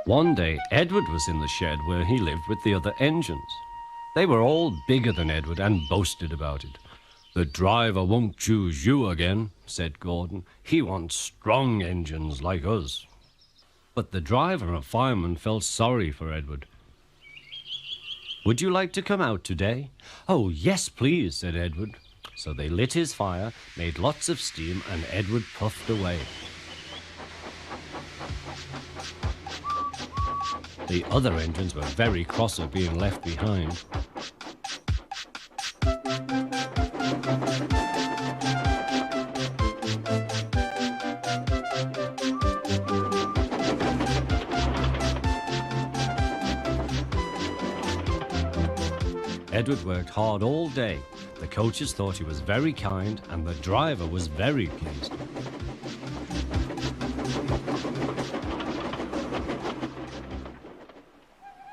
One day, Edward was in the shed where he lived with the other engines. They were all bigger than Edward and boasted about it. "The driver won't choose you again," said Gordon. "He wants strong engines like us." But the driver and fireman felt sorry for Edward. "Would you like to come out today?" "Oh, yes, please," said Edward. So they lit his fire, made lots of steam, and Edward puffed away. The other engines were very cross at being left behind. Edward worked hard all day. The coaches thought he was very kind, and the driver was very pleased.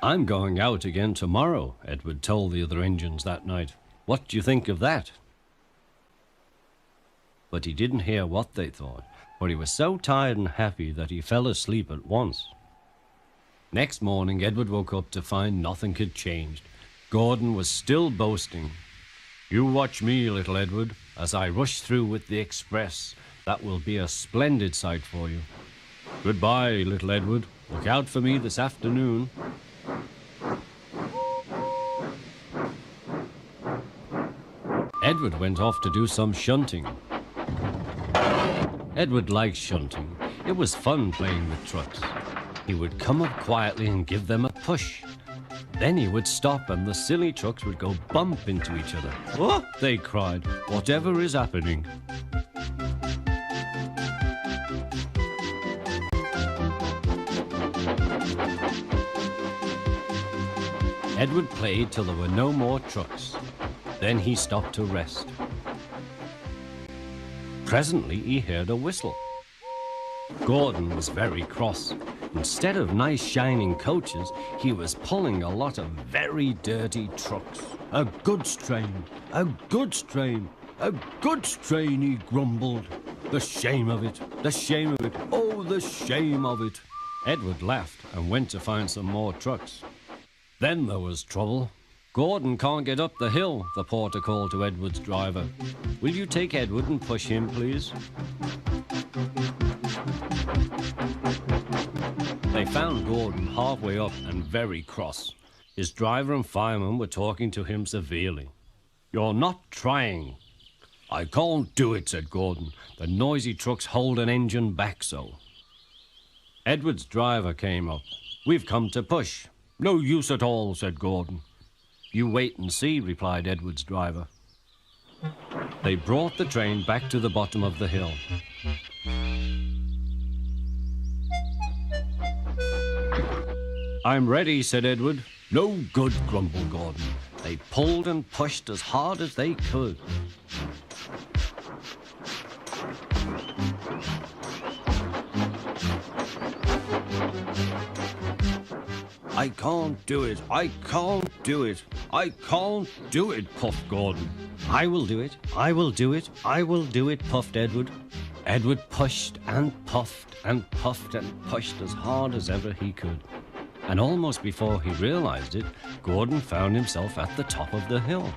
"I'm going out again tomorrow," Edward told the other engines that night. "What do you think of that?" But he didn't hear what they thought, for he was so tired and happy that he fell asleep at once. Next morning, Edward woke up to find nothing had changed. Gordon was still boasting. "You watch me, little Edward, as I rush through with the express. That will be a splendid sight for you. Goodbye, little Edward. Look out for me this afternoon." Edward went off to do some shunting. Edward liked shunting. It was fun playing with trucks. He would come up quietly and give them a push. Then he would stop and the silly trucks would go bump into each other. "Oh!" they cried. "Whatever is happening?" Edward played till there were no more trucks. Then he stopped to rest. Presently he heard a whistle. Gordon was very cross. Instead of nice shining coaches, he was pulling a lot of very dirty trucks. "A goods train, a goods train, a goods train," he grumbled. "The shame of it, the shame of it, oh, the shame of it." Edward laughed and went to find some more trucks. Then there was trouble. "Gordon can't get up the hill," the porter called to Edward's driver. "Will you take Edward and push him, please?" They found Gordon halfway up and very cross. His driver and fireman were talking to him severely. "You're not trying." "I can't do it," said Gordon. "The noisy trucks hold an engine back so." Edward's driver came up. "We've come to push." "No use at all," said Gordon. "You wait and see," replied Edward's driver. They brought the train back to the bottom of the hill. "I'm ready," said Edward. "No good," grumbled Gordon. They pulled and pushed as hard as they could. "I can't do it, I can't do it, I can't do it," puffed Gordon. "I will do it, I will do it, I will do it," puffed Edward. Edward pushed and puffed and puffed and pushed as hard as ever he could. And almost before he realized it, Gordon found himself at the top of the hill.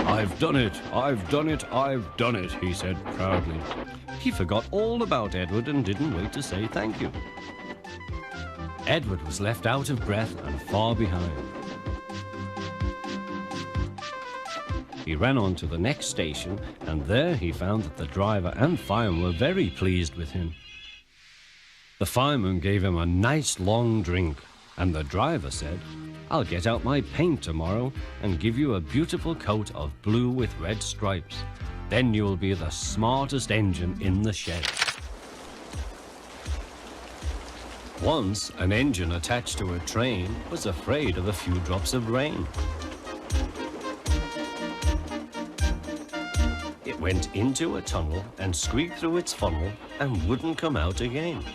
"I've done it, I've done it, I've done it," he said proudly. He forgot all about Edward and didn't wait to say thank you. Edward was left out of breath and far behind. He ran on to the next station, and there he found that the driver and fireman were very pleased with him. The fireman gave him a nice long drink, and the driver said, "I'll get out my paint tomorrow and give you a beautiful coat of blue with red stripes. Then you'll be the smartest engine in the shed." Once, an engine attached to a train was afraid of a few drops of rain. It went into a tunnel and squeaked through its funnel and wouldn't come out again.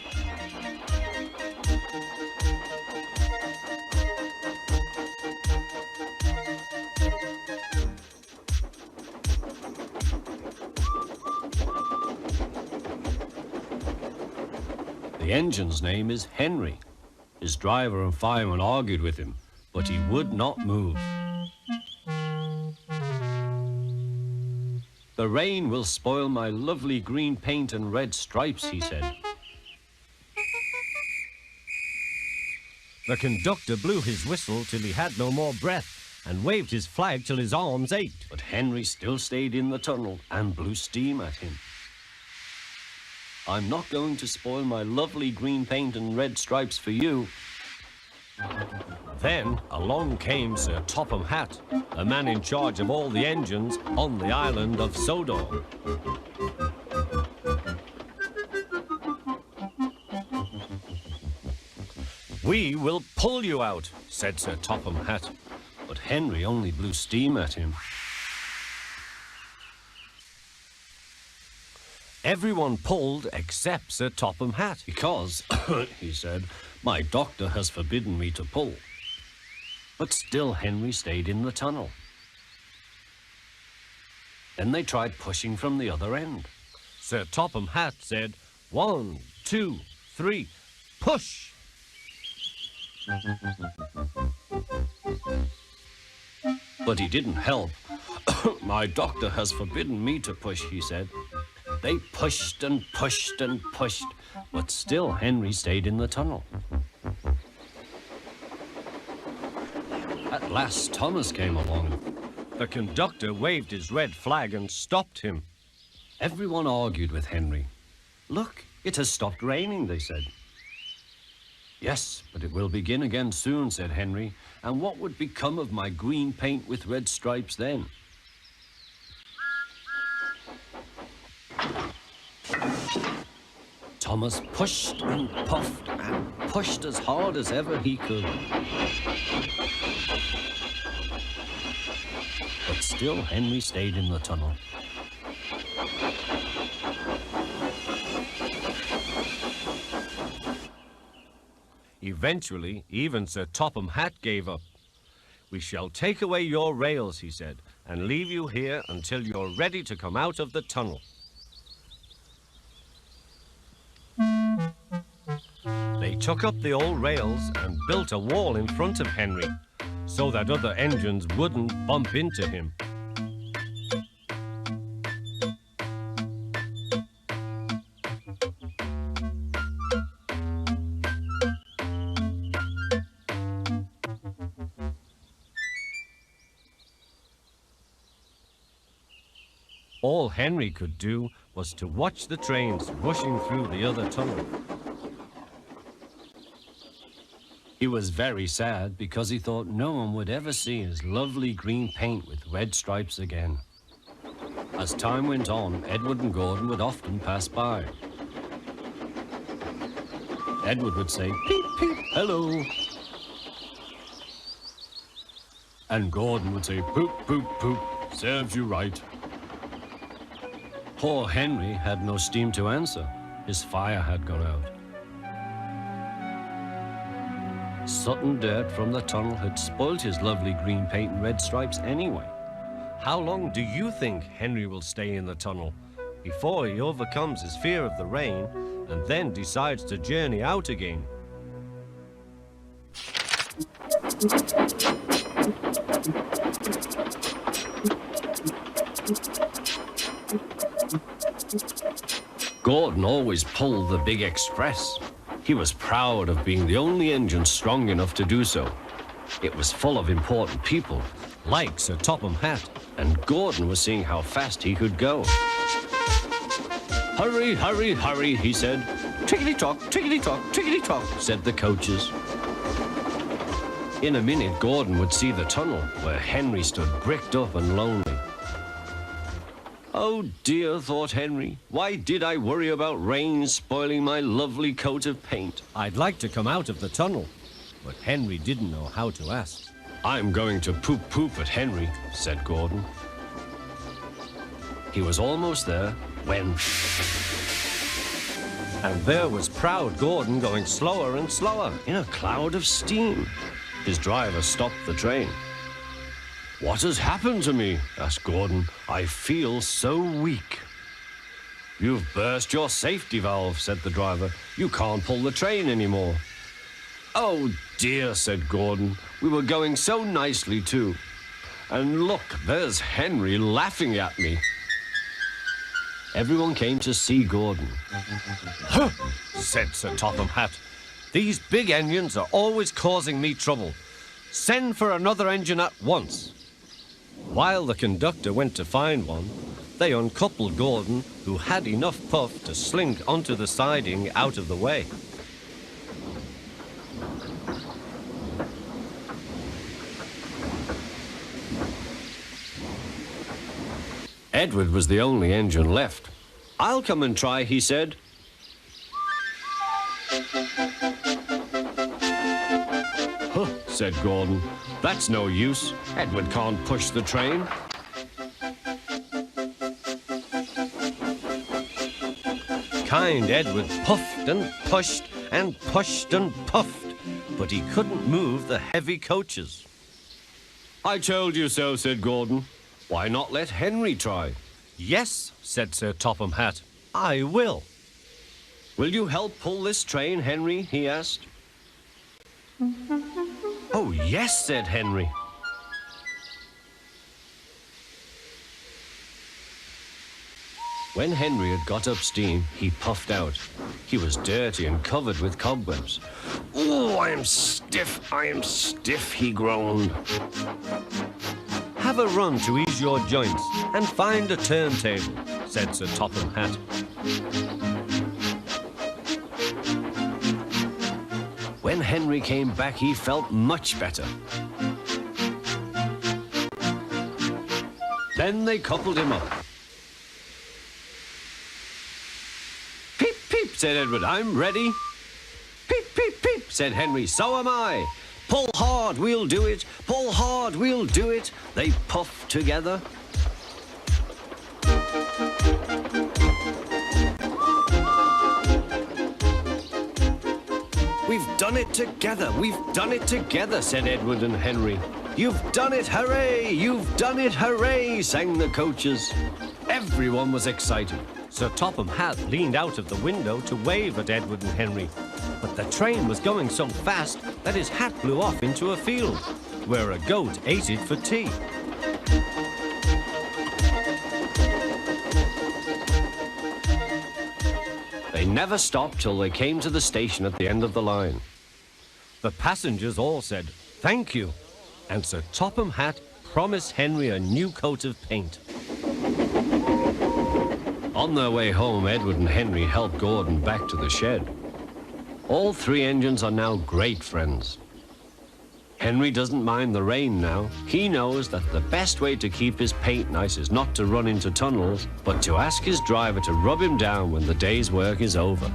The engine's name is Henry. His driver and fireman argued with him, but he would not move. "The rain will spoil my lovely green paint and red stripes," he said. The conductor blew his whistle till he had no more breath and waved his flag till his arms ached. But Henry still stayed in the tunnel and blew steam at him. "I'm not going to spoil my lovely green paint and red stripes for you." Then along came Sir Topham Hatt, the man in charge of all the engines on the island of Sodor. "We will pull you out," said Sir Topham Hatt, but Henry only blew steam at him. Everyone pulled except Sir Topham Hatt, because, he said, "my doctor has forbidden me to pull." But still Henry stayed in the tunnel. Then they tried pushing from the other end. Sir Topham Hatt said, "1, 2, 3, push!" But he didn't help. "My doctor has forbidden me to push," he said. They pushed and pushed and pushed, but still Henry stayed in the tunnel. At last Thomas came along. The conductor waved his red flag and stopped him. Everyone argued with Henry. "Look, it has stopped raining," they said. "Yes, but it will begin again soon," said Henry. "And what would become of my green paint with red stripes then?" Thomas pushed and puffed and pushed as hard as ever he could. But still Henry stayed in the tunnel. Eventually, even Sir Topham Hatt gave up. "We shall take away your rails," he said, "and leave you here until you're ready to come out of the tunnel." They took up the old rails and built a wall in front of Henry, so that other engines wouldn't bump into him. All Henry could do was to watch the trains rushing through the other tunnel. He was very sad because he thought no one would ever see his lovely green paint with red stripes again. As time went on, Edward and Gordon would often pass by. Edward would say, "Peep, peep, hello." And Gordon would say, "Poop, poop, poop, serves you right." Poor Henry had no steam to answer. His fire had gone out. Sudden dirt from the tunnel had spoilt his lovely green paint and red stripes anyway. How long do you think Henry will stay in the tunnel before he overcomes his fear of the rain and then decides to journey out again? Gordon always pulled the big express. He was proud of being the only engine strong enough to do so. It was full of important people, like Sir Topham Hatt, and Gordon was seeing how fast he could go. "Hurry, hurry, hurry," he said. "Tickety-tock, tickety-tock, tickety-tock," said the coaches. In a minute, Gordon would see the tunnel where Henry stood bricked up and lonely. "Oh dear," thought Henry, "why did I worry about rain spoiling my lovely coat of paint? I'd like to come out of the tunnel." But Henry didn't know how to ask. "I'm going to poop at Henry," said Gordon. He was almost there when... And there was proud Gordon going slower and slower in a cloud of steam. His driver stopped the train. "What has happened to me?" asked Gordon. "I feel so weak." "You've burst your safety valve," said the driver. "You can't pull the train anymore." Oh dear, said Gordon. We were going so nicely too. And look, there's Henry laughing at me. Everyone came to see Gordon. Huh, said Sir Topham Hatt. These big engines are always causing me trouble. Send for another engine at once. While the conductor went to find one, they uncoupled Gordon, who had enough puff to slink onto the siding out of the way. Edward was the only engine left. I'll come and try, he said. Huh, said Gordon. That's no use. Edward can't push the train. Kind Edward puffed and pushed and pushed and puffed, but he couldn't move the heavy coaches. I told you so, said Gordon. Why not let Henry try? Yes, said Sir Topham Hatt. I will. Will you help pull this train, Henry? He asked. Oh, yes, said Henry. When Henry had got up steam, he puffed out. He was dirty and covered with cobwebs. Oh, I am stiff, he groaned. Have a run to ease your joints and find a turntable, said Sir Topham Hatt. When Henry came back, he felt much better. Then they coupled him up. Peep, peep, said Edward, I'm ready. Peep, peep, peep, said Henry, so am I. Pull hard, we'll do it. Pull hard, we'll do it. They puffed together. We've done it together. We've done it together, said Edward and Henry. You've done it, hooray! You've done it, hooray! Sang the coaches. Everyone was excited. Sir Topham Hatt leaned out of the window to wave at Edward and Henry. But the train was going so fast that his hat blew off into a field, where a goat ate it for tea. They never stopped till they came to the station at the end of the line. The passengers all said, thank you, and Sir Topham Hatt promised Henry a new coat of paint. On their way home, Edward and Henry helped Gordon back to the shed. All three engines are now great friends. Henry doesn't mind the rain now. He knows that the best way to keep his paint nice is not to run into tunnels, but to ask his driver to rub him down when the day's work is over.